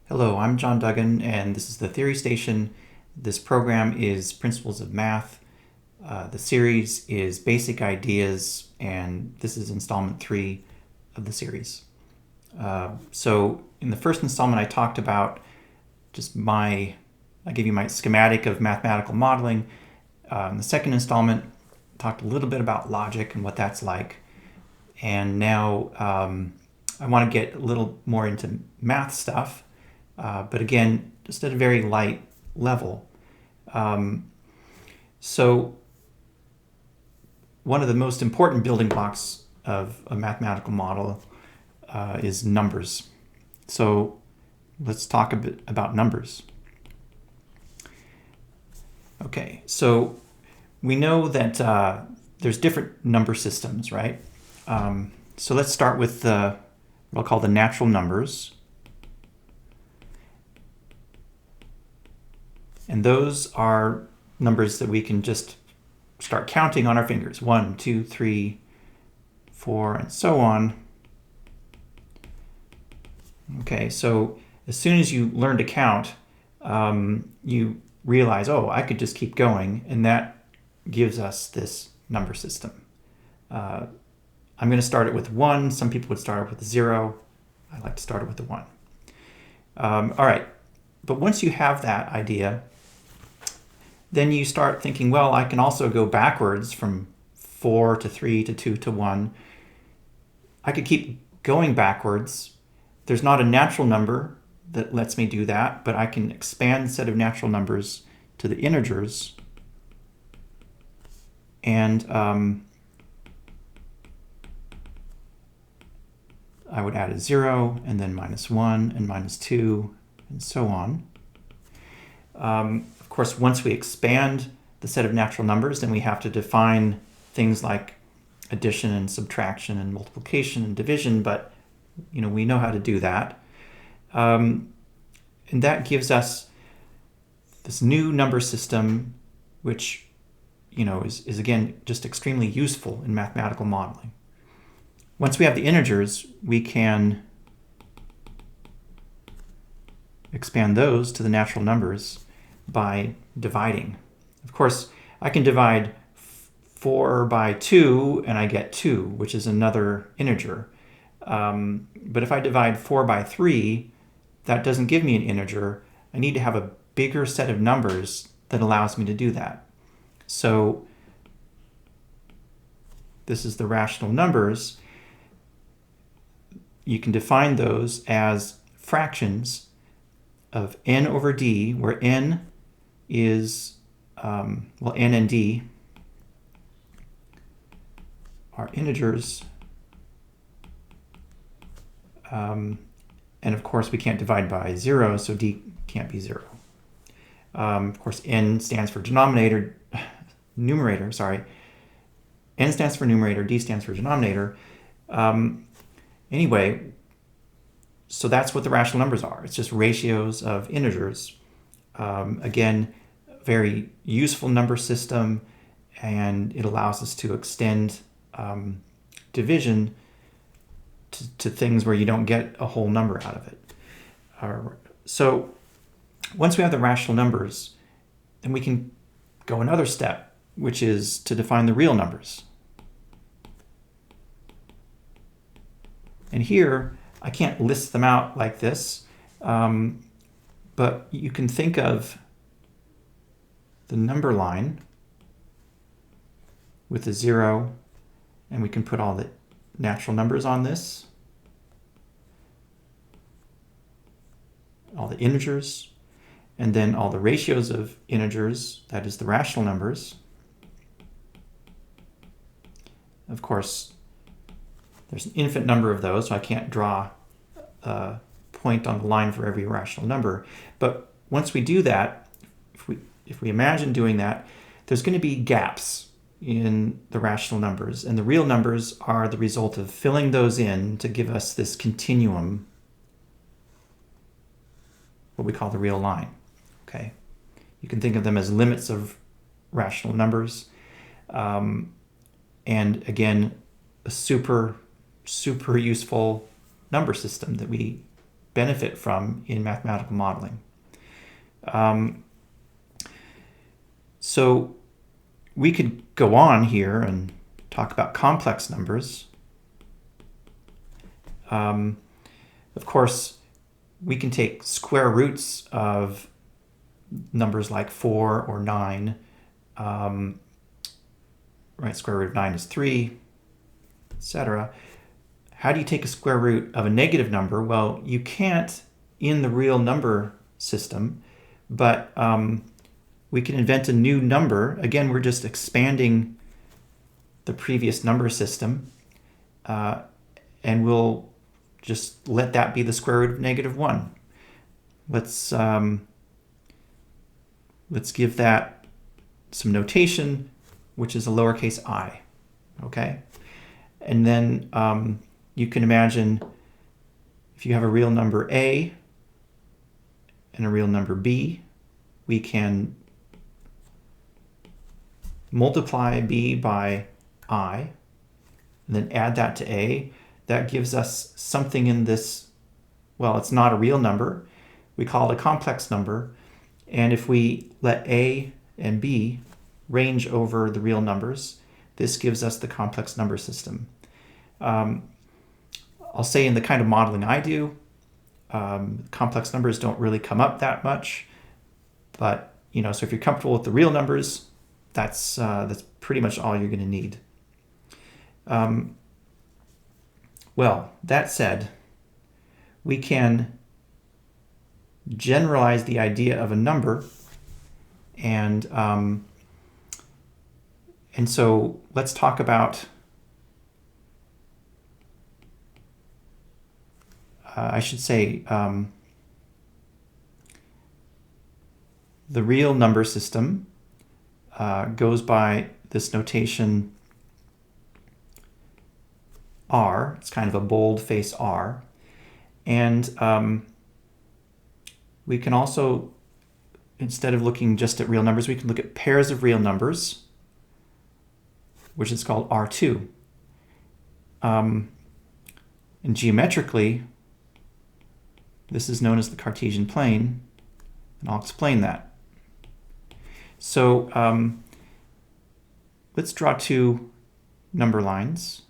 Hello, I'm John Duggan, and this is the TheoryStation. This program is Principles of Math. The series is Basic Ideas, and this is installment 3 of the series. So in the first installment, I talked about I gave you my schematic of mathematical modeling. In the second installment, I talked a little bit about logic and what that's like. And now I want to get a little more into math stuff. But again, just at a very light level. So one of the most important building blocks of a mathematical model is numbers. So let's talk a bit about numbers. Okay, so we know that there's different number systems, right? So let's start with what I'll call the natural numbers. And those are numbers that we can just start counting on our fingers. 1, 2, 3, 4, and so on. Okay, so as soon as you learn to count, you realize, oh, I could just keep going, and that gives us this number system. I'm going to start it with 1. Some people would start it with 0. I like to start it with the 1. All right, but once you have that idea, then you start thinking, well, I can also go backwards from 4 to 3 to 2 to 1. I could keep going backwards. There's not a natural number that lets me do that, but I can expand the set of natural numbers to the integers. And I would add a 0, and then -1, and -2, and so on. Of course, once we expand the set of natural numbers, then we have to define things like addition and subtraction and multiplication and division, but we know how to do that. And that gives us this new number system, which is again just extremely useful in mathematical modeling. Once we have the integers, we can expand those to the natural numbers by dividing. Of course, I can divide 4 by 2 and I get 2, which is another integer. But if I divide 4 by 3, that doesn't give me an integer. I need to have a bigger set of numbers that allows me to do that. So this is the rational numbers. You can define those as fractions of n over d, where n is, n and d are integers. And of course, we can't divide by 0, so d can't be 0. Of course, n stands for numerator, sorry. N stands for numerator, d stands for denominator. Anyway, so that's what the rational numbers are. It's just ratios of integers. Again, very useful number system, and it allows us to extend division to things where you don't get a whole number out of it. So once we have the rational numbers, then we can go another step, which is to define the real numbers. And here, I can't list them out like this, but you can think of the number line with a 0, and we can put all the natural numbers on this, all the integers, and then all the ratios of integers, that is the rational numbers. Of course, there's an infinite number of those, so I can't draw a point on the line for every rational number. But once we do that, if we imagine doing that, there's going to be gaps in the rational numbers, and the real numbers are the result of filling those in to give us this continuum, what we call the real line. Okay, you can think of them as limits of rational numbers, and again, a super useful number system that we benefit from in mathematical modeling. So we could go on here and talk about complex numbers. Of course, we can take square roots of numbers like 4 or 9. Right, square root of 9 is 3, etc. How do you take a square root of a negative number? Well, you can't in the real number system, but we can invent a new number. Again, we're just expanding the previous number system, and we'll just let that be the square root of -1. Let's give that some notation, which is a lowercase I, okay? And then you can imagine if you have a real number A and a real number B, we can multiply B by I, and then add that to A. That gives us something in this, well, it's not a real number. We call it a complex number. And if we let A and B range over the real numbers, this gives us the complex number system. I'll say in the kind of modeling I do, complex numbers don't really come up that much. But, so if you're comfortable with the real numbers, that's pretty much all you're going to need. Well, that said, we can generalize the idea of a number, and so let's talk about I should say the real number system goes by this notation R. It's kind of a bold-face R. And we can also, instead of looking just at real numbers, we can look at pairs of real numbers, which is called R2. And geometrically, this is known as the Cartesian plane, and I'll explain that. So let's draw two number lines.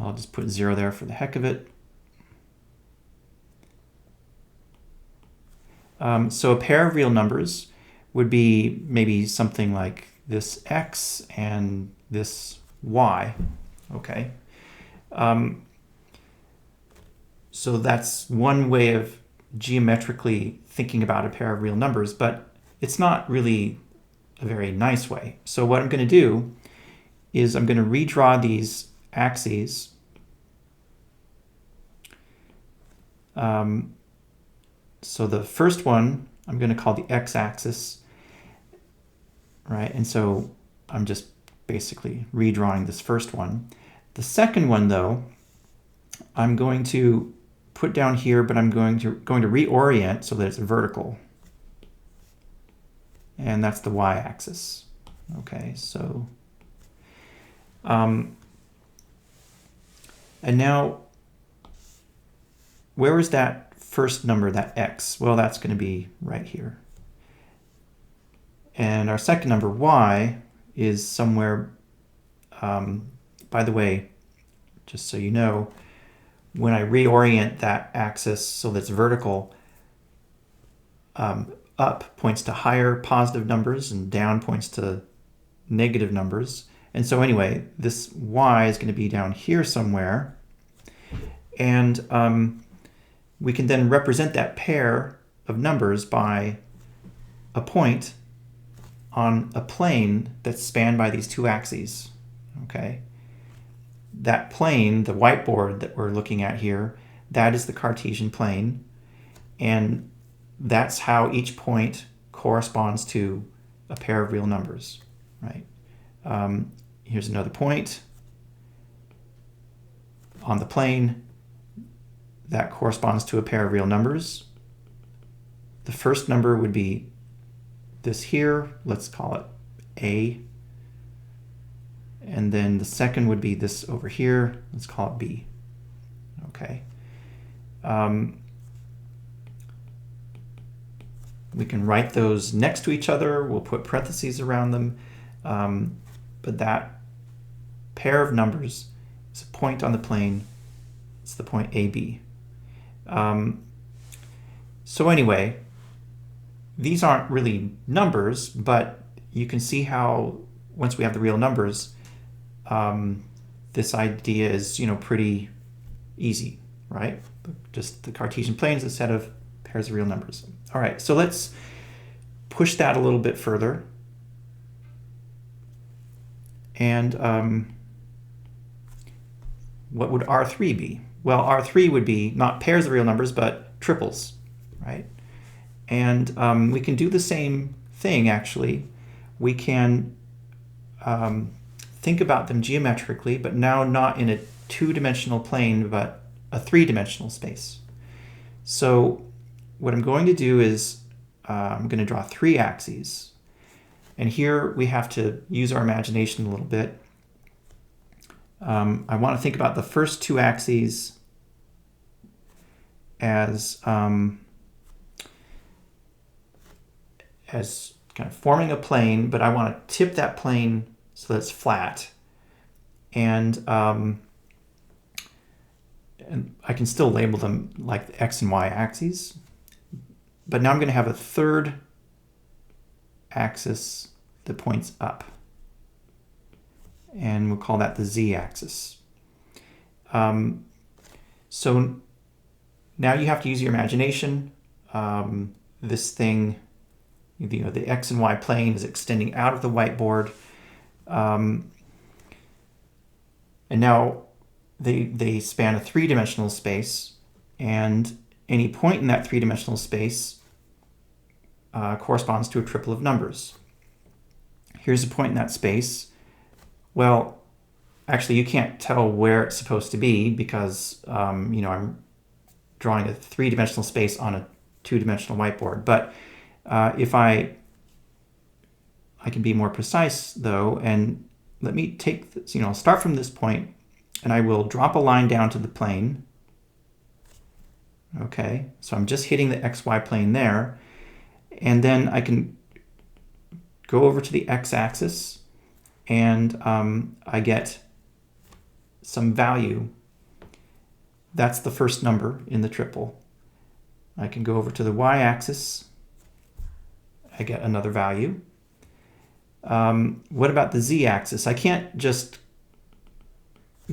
I'll just put 0 there for the heck of it. So a pair of real numbers would be maybe something like this x and this y, okay? So that's one way of geometrically thinking about a pair of real numbers, but it's not really a very nice way. So what I'm going to do is I'm going to redraw these axes. So the first one I'm going to call the x-axis, right? And so I'm just basically redrawing this first one. The second one, though, I'm going to put down here, but I'm going to reorient so that it's vertical. And that's the y-axis. Okay, so and now where is that first number, that x? Well, that's going to be right here. And our second number, y, is somewhere, by the way, just so you know, when I reorient that axis so that it's vertical, up points to higher positive numbers and down points to negative numbers. And so anyway, this y is going to be down here somewhere. And we can then represent that pair of numbers by a point on a plane that's spanned by these two axes, okay? That plane, the whiteboard that we're looking at here, that is the Cartesian plane, and that's how each point corresponds to a pair of real numbers, right? Here's another point on the plane that corresponds to a pair of real numbers. The first number would be this here, let's call it A. And then the second would be this over here, let's call it B. Okay. We can write those next to each other. We'll put parentheses around them. But that pair of numbers is a point on the plane. It's the point AB. So anyway, these aren't really numbers, but you can see how once we have the real numbers, this idea is, pretty easy, right? Just the Cartesian plane is a set of pairs of real numbers. All right, so let's push that a little bit further. And what would R3 be? Well, R3 would be not pairs of real numbers, but triples, right? And we can do the same thing, actually. We can think about them geometrically, but now not in a two-dimensional plane, but a three-dimensional space. So what I'm going to do is I'm going to draw three axes. And here we have to use our imagination a little bit. I want to think about the first two axes as kind of forming a plane, but I want to tip that plane so that it's flat. And I can still label them like the X and Y axes. But now I'm going to have a third axis that points up. And we'll call that the Z axis. So now you have to use your imagination. This thing, the X and Y plane is extending out of the whiteboard. And now they span a three-dimensional space, and any point in that three-dimensional space corresponds to a triple of numbers. Here's a point in that space. Well, actually, you can't tell where it's supposed to be because I'm drawing a three-dimensional space on a two-dimensional whiteboard. But if I can be more precise, though, and let me take this, start from this point, and I will drop a line down to the plane. Okay, so I'm just hitting the XY plane there. And then I can go over to the x-axis, and I get some value. That's the first number in the triple. I can go over to the y-axis. I get another value. What about the z-axis? I can't just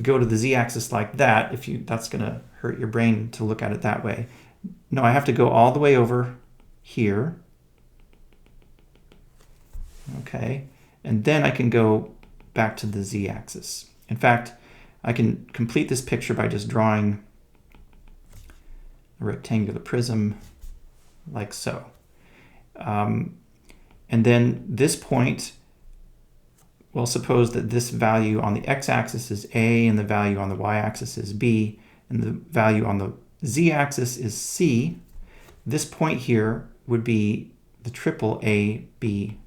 go to the z-axis like that. That's going to hurt your brain to look at it that way. No, I have to go all the way over here. Okay, and then I can go back to the z-axis. In fact, I can complete this picture by just drawing a rectangular prism like so. And then this point, well, suppose that this value on the x-axis is A, and the value on the y-axis is B, and the value on the z-axis is C. This point here would be the triple A, B,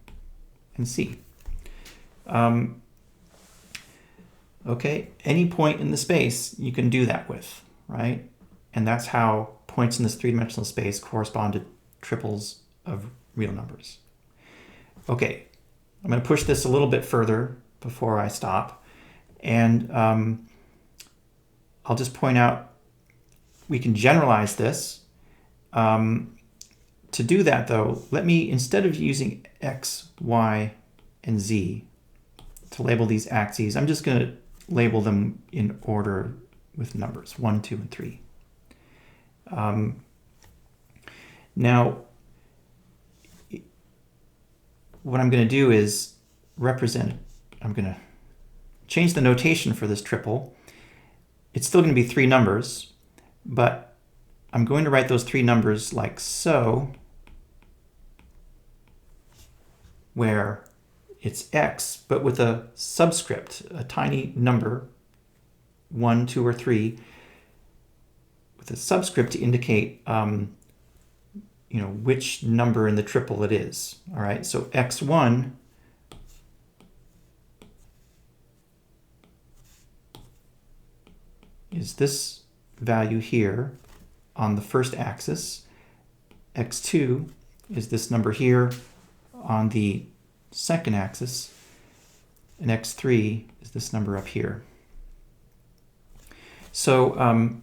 and C. Okay, any point in the space you can do that with, right? And that's how points in this three-dimensional space correspond to triples of real numbers. Okay, I'm going to push this a little bit further before I stop. And I'll just point out we can generalize this. To do that, though, let me, instead of using X, Y, and Z to label these axes, I'm just going to label them in order with numbers, 1, 2, and 3. Now, what I'm going to do is I'm going to change the notation for this triple. It's still going to be 3 numbers, but I'm going to write those 3 numbers like so, where it's X, but with a subscript, a tiny number, 1, 2, or 3, with a subscript to indicate which number in the triple it is. All right, so X1 is this value here on the first axis. x2 is this number here on the second axis, and x3 is this number up here. So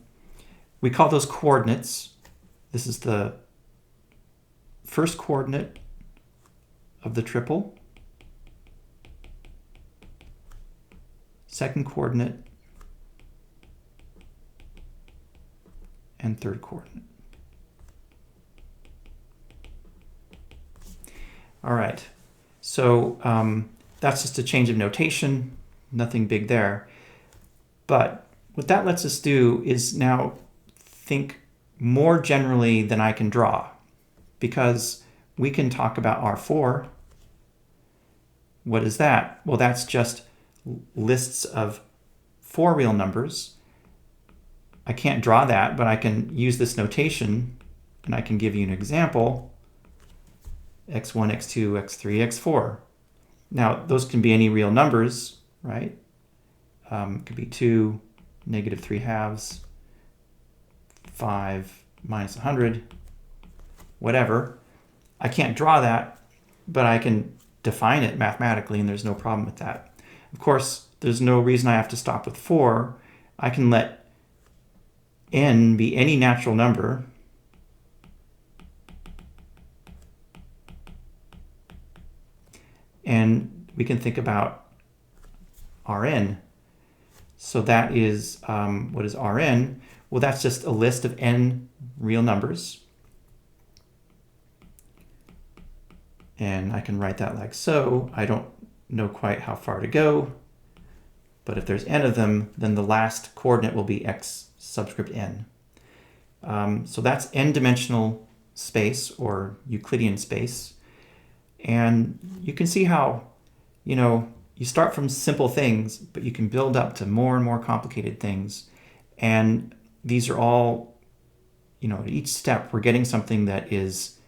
we call those coordinates. This is the first coordinate of the triple, second coordinate, and third coordinate. All right, so that's just a change of notation, nothing big there. But what that lets us do is now think more generally than I can draw, because we can talk about R4. What is that? Well, that's just lists of 4 real numbers. I can't draw that, but I can use this notation, and I can give you an example. x1, x2, x3, x4. Now, those can be any real numbers, right? It could be 2, -3/2, 5, -100, whatever. I can't draw that, but I can define it mathematically, and there's no problem with that. Of course, there's no reason I have to stop with 4. I can let n be any natural number. And we can think about Rn. So that is, what is Rn? Well, that's just a list of n real numbers. And I can write that like so. I don't know quite how far to go, but if there's n of them, then the last coordinate will be x subscript n. So that's n-dimensional space, or Euclidean space. And you can see how, you start from simple things, but you can build up to more and more complicated things. And these are all, at each step, we're getting something that is,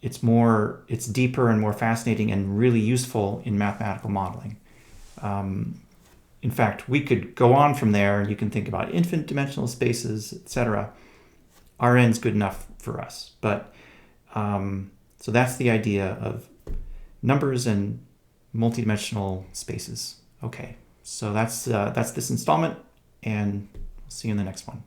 it's deeper and more fascinating and really useful in mathematical modeling. In fact, we could go on from there. You can think about infinite dimensional spaces, etc. Rn is good enough for us, but so that's the idea of numbers and multidimensional spaces. Okay, so that's this installment, and we'll see you in the next one.